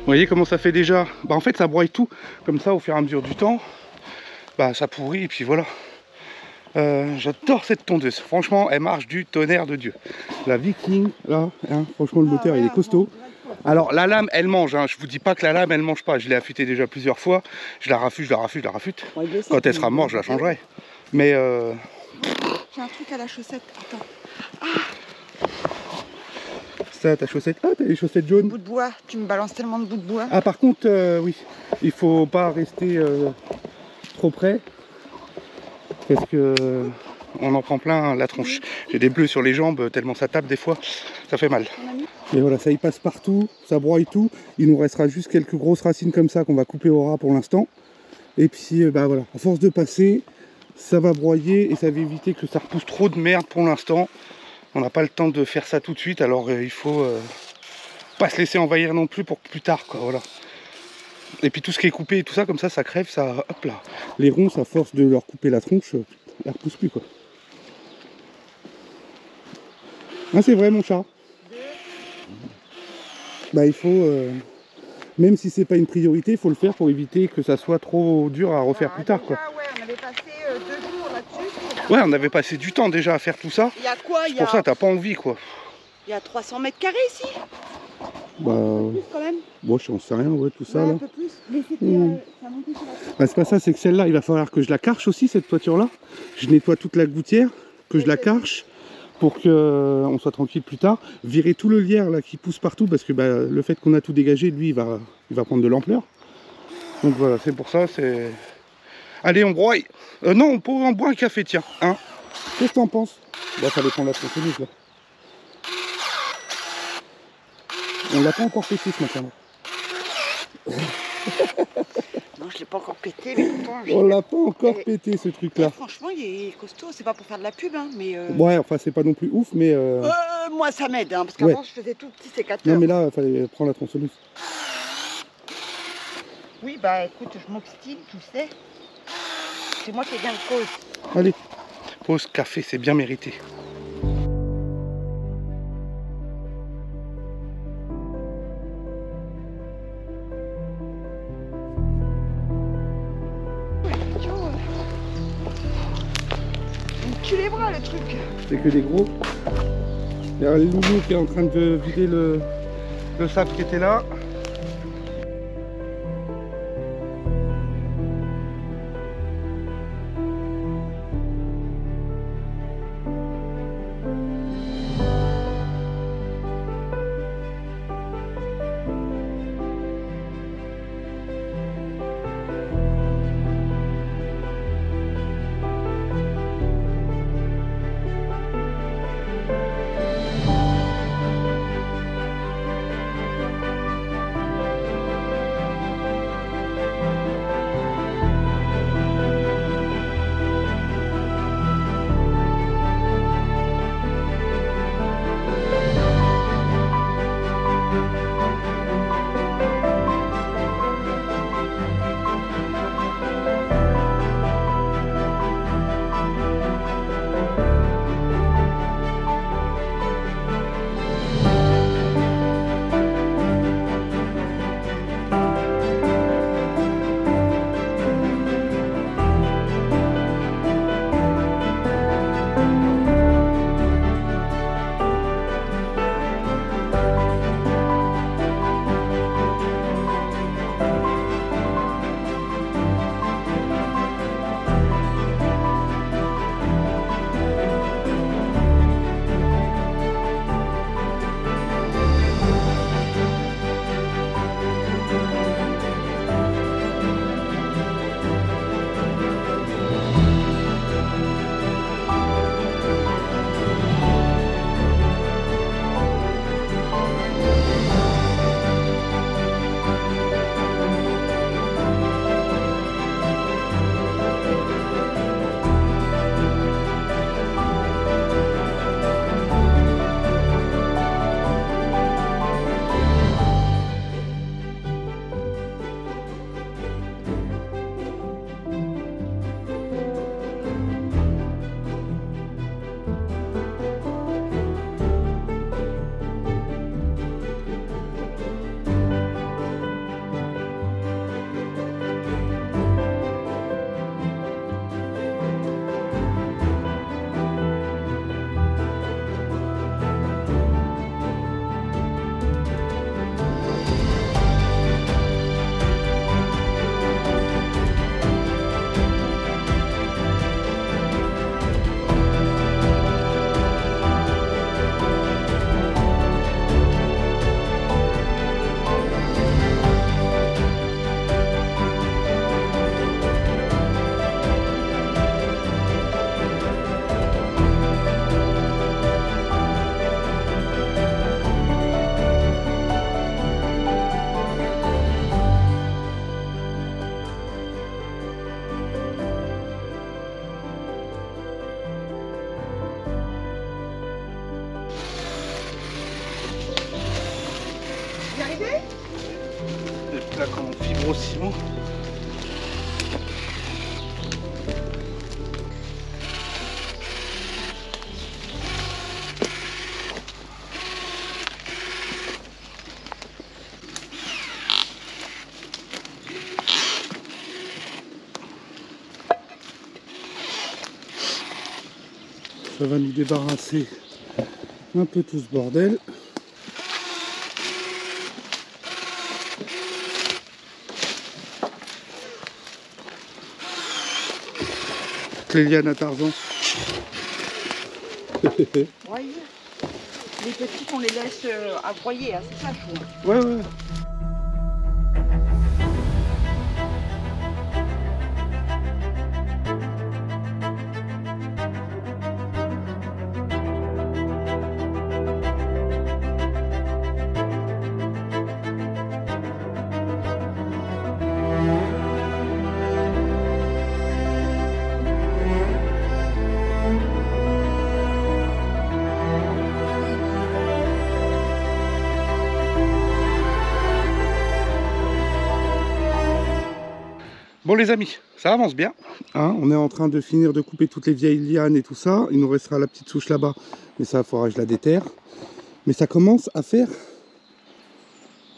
Vous voyez comment ça fait déjà? Bah en fait ça broye tout, comme ça au fur et à mesure du temps, bah ça pourrit et puis voilà. J'adore cette tondeuse, franchement elle marche du tonnerre de Dieu. La Viking, là, hein, franchement le moteur il est costaud. Alors la lame elle mange, hein. Je vous dis pas que la lame elle mange pas, je l'ai affûtée déjà plusieurs fois, je la raffute. Quand elle sera morte je la changerai. Mais j'ai un truc à la chaussette, attends. Ça, ta chaussette. Ah, t'as les chaussettes jaunes. Bout de bois, tu me balances tellement de bouts de bois. Ah, par contre, oui, il faut pas rester trop près parce que on en prend plein la tronche. J'ai des bleus sur les jambes tellement ça tape des fois, ça fait mal. Et voilà, ça y passe partout, ça broye tout. Il nous restera juste quelques grosses racines comme ça qu'on va couper au ras pour l'instant. Et puis, bah voilà, à force de passer, ça va broyer et ça va éviter que ça repousse trop de merde pour l'instant. On n'a pas le temps de faire ça tout de suite, alors il faut pas se laisser envahir non plus pour plus tard, quoi, voilà. Et puis tout ce qui est coupé et tout ça, comme ça crève, ça, hop là. Les ronces, à force de leur couper la tronche, elles repoussent plus, quoi. Ah, c'est vrai, mon chat. Bah, il faut même si c'est pas une priorité, il faut le faire pour éviter que ça soit trop dur à refaire plus tard, quoi. Ouais, on avait passé 2 jours là-dessus. Ouais, on avait passé du temps déjà à faire tout ça. Il y a quoi? C'est pour ça, t'as pas envie, quoi. Il y a 300 mètres carrés ici. Bah, plus quand même. Bon, je n'en sais rien, ouais, tout ça, ouais, là. un peu plus. Mais c'était ça montait sur la tête. Bah, c'est pas ça, c'est que celle-là, il va falloir que je la carche aussi, cette toiture-là. Je nettoie toute la gouttière, que je la carche, pour qu'on soit tranquille plus tard. Virer tout le lierre là qui pousse partout, parce que bah, le fait qu'on a tout dégagé, lui, il va prendre de l'ampleur. Donc voilà, c'est pour ça, c'est... Allez, on broie. Non, on boit un café, tiens. Hein. Qu'est-ce que t'en penses? Bah, ça dépend de la tronçonneuse, là. On l'a pas encore pété ce matin. Non, je l'ai pas encore pété, mais pourtant... On l'a pas encore pété, ce truc-là. Franchement, il est costaud. C'est pas pour faire de la pub, hein, mais... Ouais, enfin, c'est pas non plus ouf, mais... moi, ça m'aide, hein, parce qu'avant, je faisais tout petit sécateur. Non, mais là, il fallait prendre la tronçonneuse. Oui, bah, écoute, je m'obstine, tu sais. C'est moi qui ai bien de cause. Allez, pause café, c'est bien mérité. Tu les bras, le truc. C'est que des gros. Il y a le loulou qui est en train de vider le sac qui était là. plaques en fibrociment. Ça va nous débarrasser un peu tout ce bordel. Les lianes à Tarzan. Ouais. Les petits, on les laisse à broyer, hein, c'est ça, je trouve. Ouais, ouais. Bon les amis, ça avance bien. Hein, on est en train de finir de couper toutes les vieilles lianes et tout ça. Il nous restera la petite souche là-bas. Mais ça, il faudra que je la déterre. Mais ça commence à faire...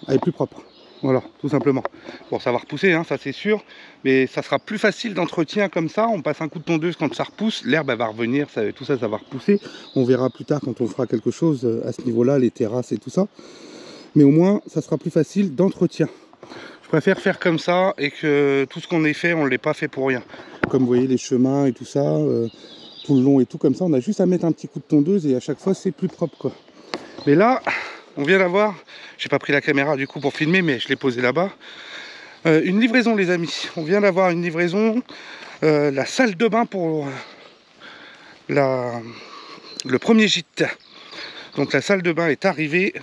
Elle est plus propre. Voilà, tout simplement. Bon, ça va repousser, hein, ça c'est sûr. Mais ça sera plus facile d'entretien comme ça. On passe un coup de tondeuse quand ça repousse. L'herbe, elle va revenir. Tout ça, ça va repousser. On verra plus tard quand on fera quelque chose à ce niveau-là, les terrasses et tout ça. Mais au moins, ça sera plus facile d'entretien. Je préfère faire comme ça et que tout ce qu'on ait fait, on ne l'ait pas fait pour rien. Comme vous voyez, les chemins et tout ça, tout le long et tout comme ça, on a juste à mettre un petit coup de tondeuse et à chaque fois, c'est plus propre, quoi. Mais là, on vient d'avoir, j'ai pas pris la caméra du coup pour filmer, mais je l'ai posée là-bas. Une livraison, les amis. On vient d'avoir une livraison, la salle de bain pour le premier gîte. Donc la salle de bain est arrivée.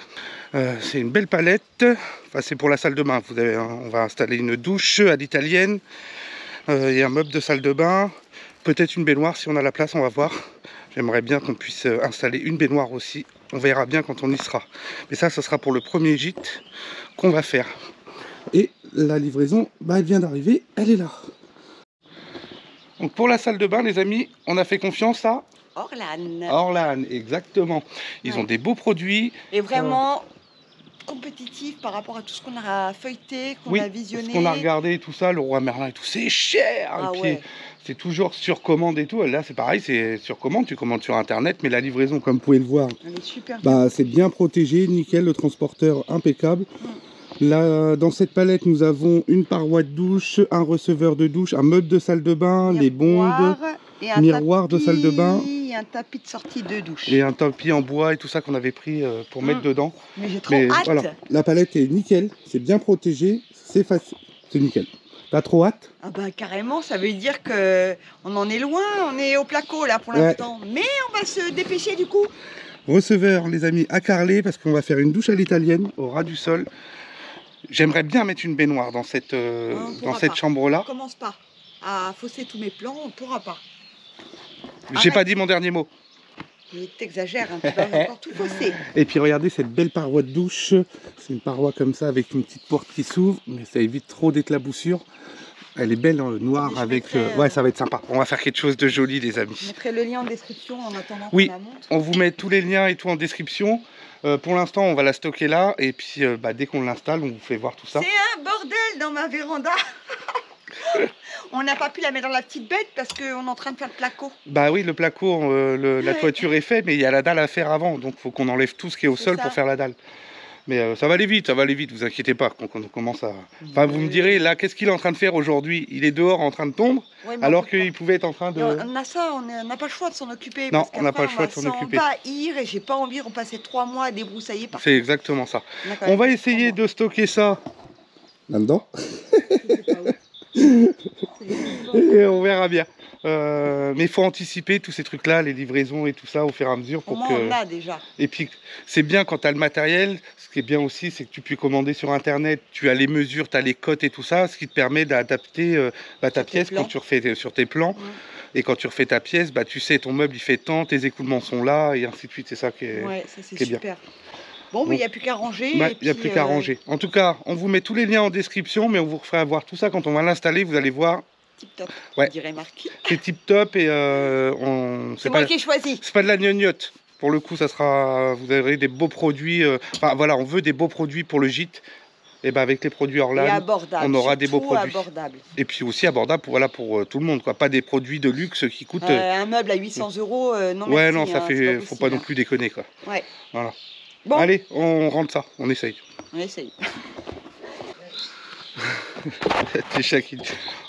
C'est une belle palette. Enfin, c'est pour la salle de bain. On va installer une douche à l'italienne et un meuble de salle de bain. Peut-être une baignoire si on a la place, on va voir. J'aimerais bien qu'on puisse installer une baignoire aussi. On verra bien quand on y sera. Mais ça, ce sera pour le premier gîte qu'on va faire. Et la livraison, elle vient d'arriver. Elle est là. Donc pour la salle de bain, les amis, on a fait confiance à Orlan. Orlan, exactement. Ils ont des beaux produits. Et vraiment compétitif par rapport à tout ce qu'on a feuilleté, qu'on a visionné. Ce qu'on a regardé, tout ça, le roi Merlin et tout, c'est cher. Ah, et puis, c'est toujours sur commande et tout. Là, c'est pareil, c'est sur commande. Tu commandes sur Internet, mais la livraison, comme vous pouvez le voir, elle est super c'est bien protégé, nickel, le transporteur impeccable. Là, dans cette palette, nous avons une paroi de douche, un receveur de douche, un meuble de salle de bain, les bombes, miroir de salle de bain. Et un tapis de sortie de douche. Et un tapis en bois et tout ça qu'on avait pris pour mettre dedans. Mais j'ai trop hâte. Voilà, la palette est nickel, c'est bien protégé, c'est facile, c'est nickel. T'as trop hâte? Ah bah carrément, ça veut dire que on en est loin, on est au placo là pour l'instant. Mais on va se dépêcher du coup. Receveur, les amis, à carreler parce qu'on va faire une douche à l'italienne au ras du sol. J'aimerais bien mettre une baignoire dans cette chambre-là. On commence pas à fausser tous mes plans, on pourra pas. J'ai pas dit mon dernier mot. T'exagères, hein, tu vas encore tout fausser. Et puis regardez cette belle paroi de douche. C'est une paroi comme ça avec une petite porte qui s'ouvre, mais ça évite trop d'éclaboussures. Elle est belle, noire avec... Ouais, ça va être sympa. On va faire quelque chose de joli, les amis. Je mettrai le lien en description en attendant qu'on la montre. On vous met tous les liens et tout en description. Pour l'instant, on va la stocker là. Et puis, dès qu'on l'installe, on vous fait voir tout ça. C'est un bordel dans ma véranda. On n'a pas pu la mettre dans la petite bête parce qu'on est en train de faire le placo. Bah oui, le placo, la toiture est faite, mais il y a la dalle à faire avant. Donc, il faut qu'on enlève tout ce qui est au sol pour faire la dalle. Mais ça va aller vite, vous inquiétez pas, quand on commence à... Enfin, vous me direz, là, qu'est-ce qu'il est en train de faire aujourd'hui? Il est dehors en train de tondre, alors qu'il pouvait être en train de... On a ça, on n'a pas le choix de s'en occuper. Non, on n'a pas le choix de s'en occuper. On va envahir et j'ai pas envie de repasser 3 mois à débroussailler partout. C'est exactement ça. On va essayer de stocker ça là-dedans. Et on verra bien. Mais il faut anticiper tous ces trucs-là, les livraisons et tout ça au fur et à mesure. Pour que... on a déjà. Et puis, c'est bien quand tu as le matériel. Ce qui est bien aussi, c'est que tu peux commander sur Internet. Tu as les mesures, tu as les cotes et tout ça, ce qui te permet d'adapter ta pièce quand tu refais sur tes plans. Et quand tu refais ta pièce, tu sais, ton meuble, il fait tant, tes écoulements sont là, et ainsi de suite. C'est ça qui est, qui est bien. Bon, mais il n'y a plus qu'à ranger. Il n'y a plus qu'à ranger. En tout cas, on vous met tous les liens en description, mais on vous refera voir tout ça quand on va l'installer. Vous allez voir. Tip top, on dirait Marquis. C'est tip top et c'est moi qui ai choisi. C'est pas de la gnognotte. Pour le coup, ça sera. Vous aurez des beaux produits. Enfin voilà, on veut des beaux produits pour le gîte. Et ben avec les produits Et Orlan, abordable. on aura des beaux surtout produits. abordable. Et puis aussi abordable pour, voilà, pour tout le monde, quoi. Pas des produits de luxe qui coûtent... Un meuble à 800 euros, non ouais, merci. non, ça hein, fait... pas faut pas non possible, plus déconner, quoi. Ouais. Voilà. Bon. Allez, on rentre ça, on essaye. On essaye.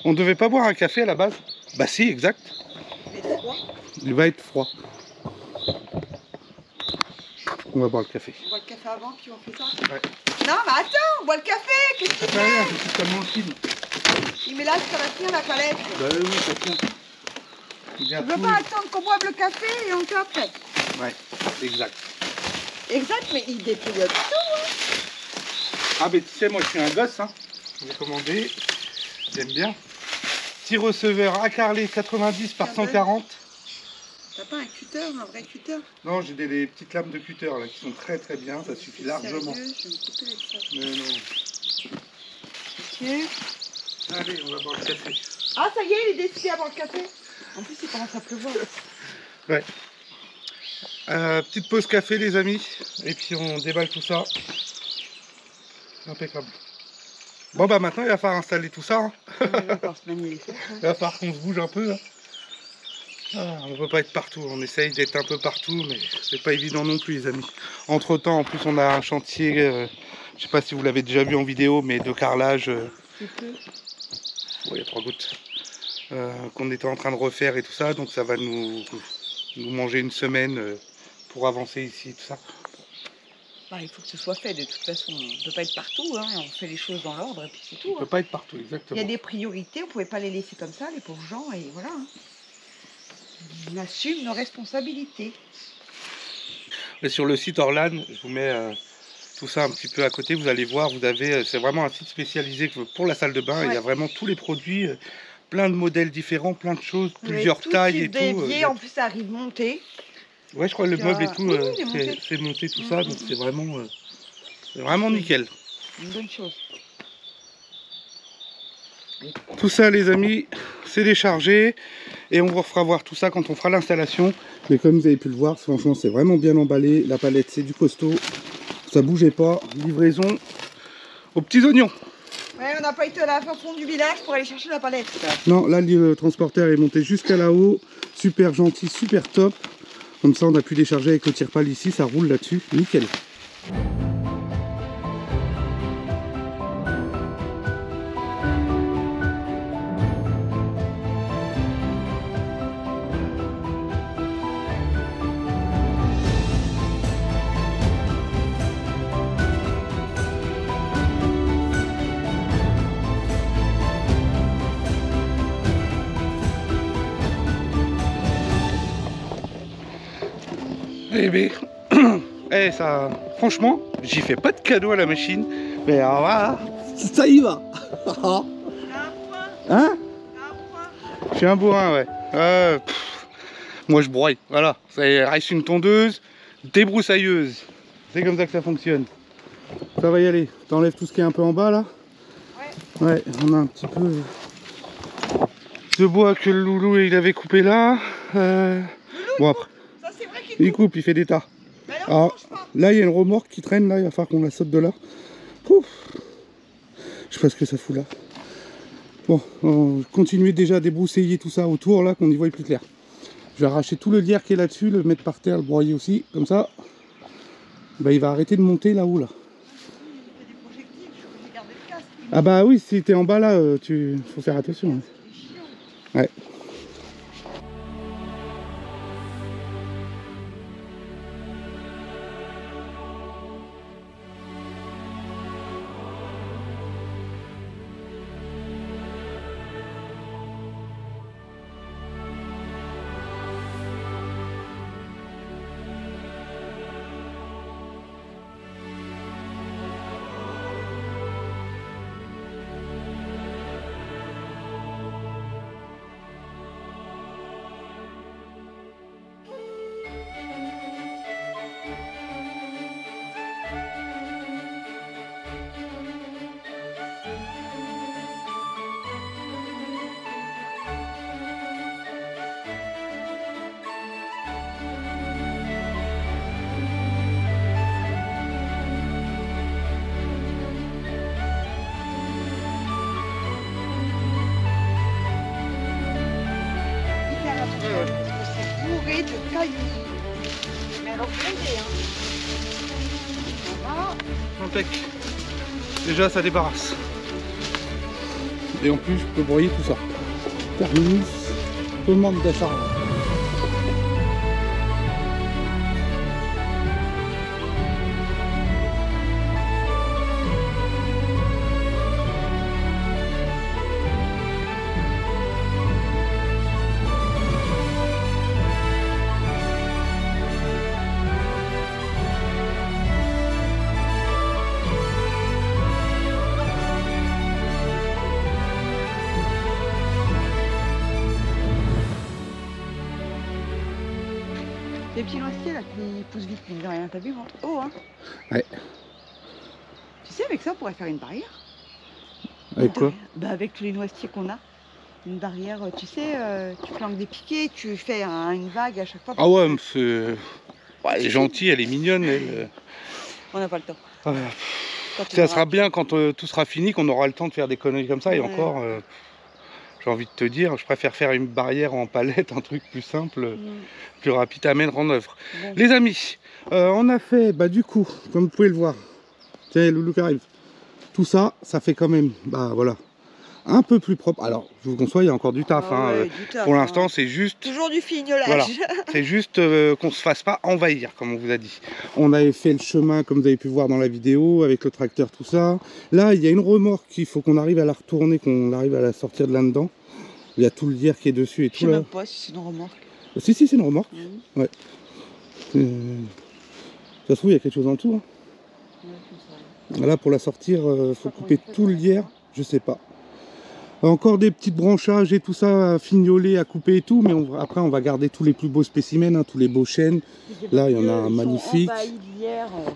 On devait pas boire un café à la base? Bah si, exact. Il va être froid. On va boire le café. On boit le café avant, puis on fait ça. Ouais. Non, mais attends, on boit le café. Qu'est-ce que tu Ça fait rien, c'est tellement fine. Il met là, ça va tenir la palette. Bah oui, ça tient. Je veux pas attendre qu'on boive le café et on tape. Ouais, exact. Exact, mais il dépouille tout. Hein. Ah, mais tu sais, moi je suis un gosse, hein. J'ai commandé, j'aime bien. Petit receveur à carrelé 90 par 140. T'as pas un cutter, un vrai cutter? Non, j'ai des petites lames de cutter là qui sont très très bien, ça suffit largement. Sérieux, je vais me couper avec ça. Mais non. Tiens. Allez, on va boire le café. Ah, ça y est, il est décidé à boire le café. En plus, il commence à pleuvoir. Ouais. Petite pause café les amis, et puis on déballe tout ça. Impeccable. Bon bah maintenant il va falloir installer tout ça. Hein. Il va falloir qu'on se bouge un peu. Hein. Ah, on peut pas être partout, on essaye d'être un peu partout, mais c'est pas évident non plus les amis. Entre temps, en plus on a un chantier, je sais pas si vous l'avez déjà vu en vidéo, mais de carrelage. Il y a 3 gouttes. Qu'on était en train de refaire et tout ça, donc ça va nous manger une semaine pour avancer ici, tout ça. Bah, il faut que ce soit fait, de toute façon, on ne peut pas être partout, hein. On fait les choses dans l'ordre et puis c'est tout. On peut pas être partout, exactement. Il y a des priorités, on ne pouvait pas les laisser comme ça, les pauvres gens, et voilà. Hein. On assume nos responsabilités. Et sur le site Orlan, je vous mets tout ça un petit peu à côté, vous allez voir, vous avez, c'est vraiment un site spécialisé pour la salle de bain, ouais. Il y a vraiment tous les produits, plein de modèles différents, plein de choses, plusieurs tailles et tout. En plus ça arrive monté. Ouais, je crois que le meuble et tout, c'est monté tout ça, donc c'est vraiment nickel. Une bonne chose. Tout ça les amis, c'est déchargé et on vous refera voir tout ça quand on fera l'installation. Mais comme vous avez pu le voir, franchement c'est vraiment bien emballé, la palette c'est du costaud, ça bougeait pas, livraison aux petits oignons. Ouais, on n'a pas été à la fond du village pour aller chercher la palette. Non, là le transporteur est monté jusqu'à là-haut, super gentil, super top. Comme ça on a pu décharger avec le tire-pale ici, ça roule là-dessus, nickel. Eh bien, ça, franchement, j'y fais pas de cadeau à la machine, mais alors là, ça y va. Hein? Je suis un bourrin, ouais. Moi je broye, voilà. Ça reste une tondeuse débroussailleuse. C'est comme ça que ça fonctionne. Ça va y aller. T'enlèves tout ce qui est un peu en bas là. Ouais, on a un petit peu de bois que le loulou il avait coupé là. Bon après. Il coupe, il fait des tas. Alors, là, il y a une remorque qui traîne, là, il va falloir qu'on la saute de là. Pouf. Je sais pas ce que ça fout là. Bon, on continue déjà à débroussailler tout ça autour, là, qu'on y voit plus clair. Je vais arracher tout le lierre qui est là-dessus, le mettre par terre, le broyer aussi, comme ça. Bah, il va arrêter de monter là-haut, là. Ah bah oui, si t'es en bas, là, faut faire attention. Hein. Ouais. impec. Déjà ça débarrasse. Et en plus je peux broyer tout ça. Terminus, commande d'achat. Les petits noisetiers là qui poussent vite, mine de rien, t'as vu, ventre haut hein. Ouais. Tu sais, avec ça on pourrait faire une barrière. Avec quoi? Bah avec tous les noisetiers qu'on a. Une barrière, tu sais, tu planques des piquets, tu fais une vague à chaque fois. Ah ouais, mais elle est gentille, elle est mignonne. Elle... On n'a pas le temps. Ah, ça sera bien quand tout sera fini, qu'on aura le temps de faire des conneries comme ça. Ouais. Et encore, j'ai envie de te dire, je préfère faire une barrière en palette, un truc plus simple, plus rapide à mettre en œuvre. Bon. Les amis, on a fait, bah du coup, comme vous pouvez le voir, tiens, Loulou qui arrive, tout ça, ça fait quand même, bah voilà, un peu plus propre. Alors, je vous conçois, il y a encore du taf. Ah ouais, du taf, pour l'instant, c'est juste... Toujours du fignolage. Voilà. C'est juste qu'on se fasse pas envahir, comme on vous a dit. On avait fait le chemin, comme vous avez pu voir dans la vidéo, avec le tracteur, tout ça. Là, il y a une remorque, il faut qu'on arrive à la retourner, qu'on arrive à la sortir de là-dedans. Il y a tout le lierre qui est dessus et tout. Je sais même pas si c'est une remorque. Si, c'est une remorque. Ouais. Ça se trouve, il y a quelque chose en dessous. Hein. Ouais, là, pour la sortir, il faut couper tout le lierre. Je sais pas. Encore des petites branchages et tout ça à fignoler, à couper et tout, mais après on va garder tous les plus beaux spécimens, hein, tous les beaux chênes. Là il y en a un magnifique.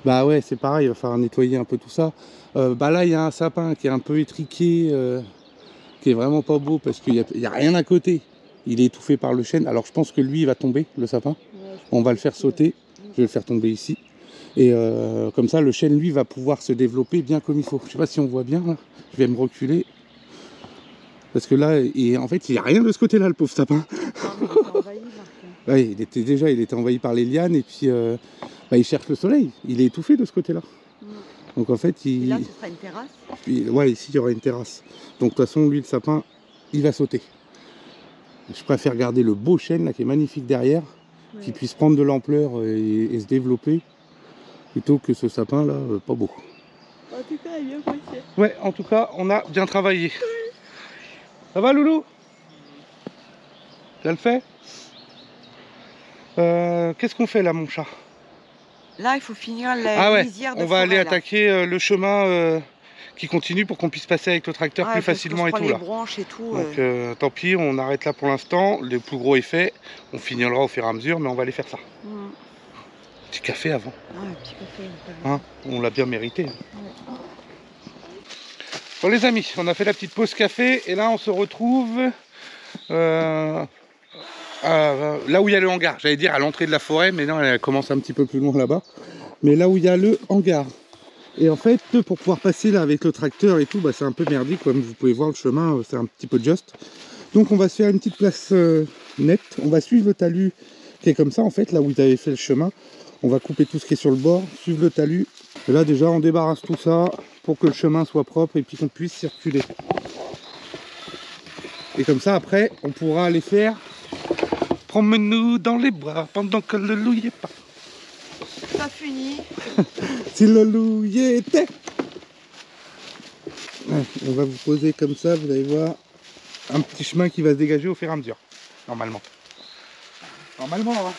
Bah ouais, c'est pareil, il va falloir nettoyer un peu tout ça. Bah là il y a un sapin qui est un peu étriqué, qui est vraiment pas beau parce qu'il n'y a rien à côté. Il est étouffé par le chêne. Alors je pense que lui il va tomber, le sapin. Ouais, on va le faire sauter, je vais le faire tomber ici. Et comme ça le chêne lui va pouvoir se développer bien comme il faut. Je sais pas si on voit bien là, je vais me reculer. Parce que là, en fait, il n'y a rien de ce côté-là, le pauvre sapin. Ouais, il était envahi par les lianes et puis bah, il cherche le soleil. Il est étouffé de ce côté-là. Donc en fait, et là, ce sera une terrasse. Puis, ouais, ici, il y aura une terrasse. Donc de toute façon, lui, le sapin, il va sauter. Je préfère garder le beau chêne, là, qui est magnifique derrière, qui puisse prendre de l'ampleur et se développer, plutôt que ce sapin-là, pas beau. En tout cas, il est bien poussé. Ouais, en tout cas, on a bien travaillé. Ça va Loulou? Ça le fait? Qu'est-ce qu'on fait là mon chat? Là il faut finir la lisière de forêt. On va aller attaquer le chemin qui continue pour qu'on puisse passer avec le tracteur plus facilement et tout là. Branches et tout, donc tant pis, on arrête là pour l'instant. Le plus gros est fait. On finira au fur et à mesure, mais on va aller faire ça. Petit café avant. Ouais, petit café. Hein, on l'a bien mérité. Ouais. Bon les amis, on a fait la petite pause café et là on se retrouve là où il y a le hangar. J'allais dire à l'entrée de la forêt, mais non, elle commence un petit peu plus loin là-bas. Mais là où il y a le hangar. Et en fait, pour pouvoir passer là avec le tracteur et tout, bah, c'est un peu merdique. Comme vous pouvez voir, le chemin, c'est un petit peu juste. Donc on va se faire une petite place nette. On va suivre le talus qui est comme ça en fait, là où ils avaient fait le chemin. On va couper tout ce qui est sur le bord, suivre le talus. Et là déjà on débarrasse tout ça pour que le chemin soit propre et puis qu'on puisse circuler. Et comme ça après on pourra aller faire promène-nous dans les bras pendant que le loup y est pas. Ça finit. Si le loup y était. Ouais, on va vous poser comme ça, vous allez voir un petit chemin qui va se dégager au fur et à mesure. Normalement. Normalement hein.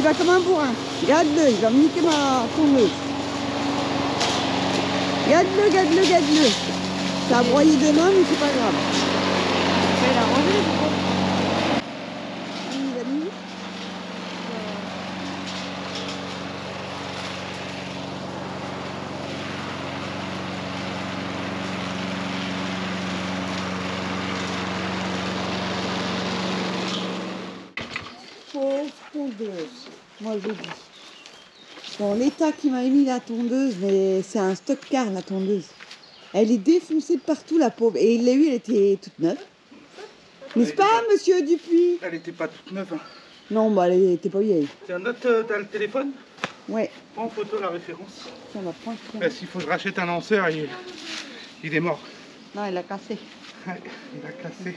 va comme un bourrin. Regarde-le, il va me niquer ma tondeuse. Regarde-le, regarde-le, regarde-le. Ça a broyé de main, mais c'est pas grave. Je vais la ranger, du coup. Pauvre tondeuse, moi je dis. Bon, l'état qui m'a mis la tondeuse, mais c'est un stock car la tondeuse. Elle est défoncée de partout, la pauvre. Et il l'a eu, elle était toute neuve. N'est-ce pas, monsieur Dupuis? Elle était pas toute neuve. Hein. Non, bah elle était pas vieille. Tiens, note, t'as le téléphone? Ouais. Prends en photo la référence. On va prendre. S'il faut que je rachète un lanceur, il est mort. Non, il a cassé. Ouais, il a cassé.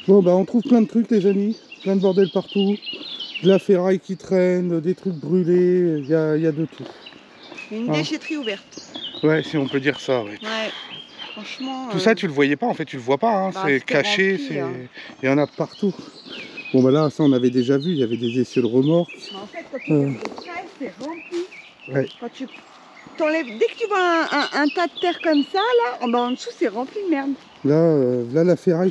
Bon bah on trouve plein de trucs les amis, plein de bordel partout, de la ferraille qui traîne, des trucs brûlés, il y a de tout. Une déchetterie ouverte. Ouais, si on peut dire ça, ouais. Ouais, franchement... Tout ça tu le voyais pas en fait, tu le vois pas, hein. Bah, c'est caché, rempli, hein. Il y en a partout. Bon bah là ça on avait déjà vu, il y avait des essieux de remorque. En fait quand tu lèves le trait, c'est rempli. Ouais. Quand tu t'enlèves, dès que tu vois un tas de terre comme ça, là, en dessous c'est rempli de merde. Là la ferraille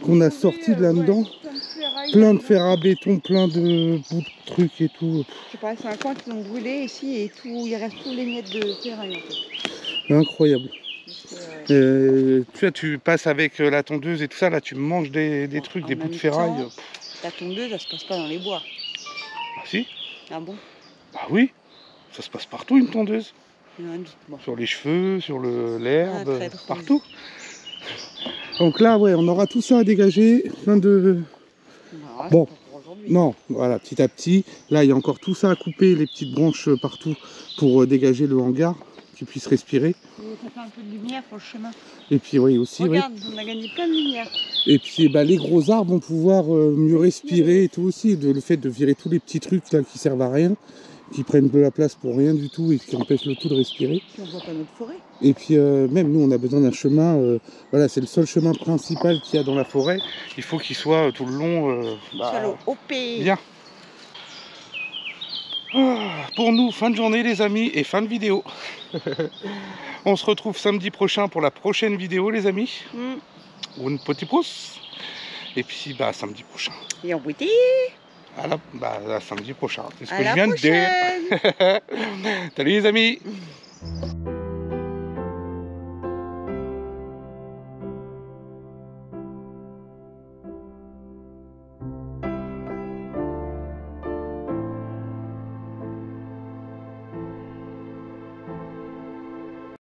qu'on a sorti de là-dedans, plein de fer à béton, plein de bouts de trucs et tout. Je sais pas, c'est un coin qu'ils ont brûlé ici et tout, il reste tous les miettes de ferraille en fait. Incroyable. Tu vois, tu passes avec la tondeuse et tout ça, là tu manges des trucs, des bouts de ferraille. La tondeuse, elle se passe pas dans les bois. Ah si? Ah bon? Bah oui, ça se passe partout une tondeuse. Bon. Sur les cheveux, sur l'herbe, partout. Donc là, ouais, on aura tout ça à dégager, plein de... Non, bon, non, voilà, petit à petit. Là, il y a encore tout ça à couper, les petites branches partout pour dégager le hangar, qu'il puisse respirer. Ça fait un peu de lumière pour le chemin. Et puis, oui, aussi, regarde, on a gagné plein de lumière. Et puis, bah, les gros arbres vont pouvoir mieux respirer et tout aussi. Le fait de virer tous les petits trucs là qui servent à rien, qui prennent de la place pour rien du tout et qui empêchent le tout de respirer. Puis on voit pas notre forêt. Et puis même nous on a besoin d'un chemin, voilà c'est le seul chemin principal qu'il y a dans la forêt. Il faut qu'il soit tout le long OP. Bien. Pour nous, fin de journée les amis et fin de vidéo. On se retrouve samedi prochain pour la prochaine vidéo les amis. Ou une petite pouce. Et puis bah samedi prochain. Et en beauté. Voilà, bah samedi prochain. C'est ce que je viens de dire. Salut les amis.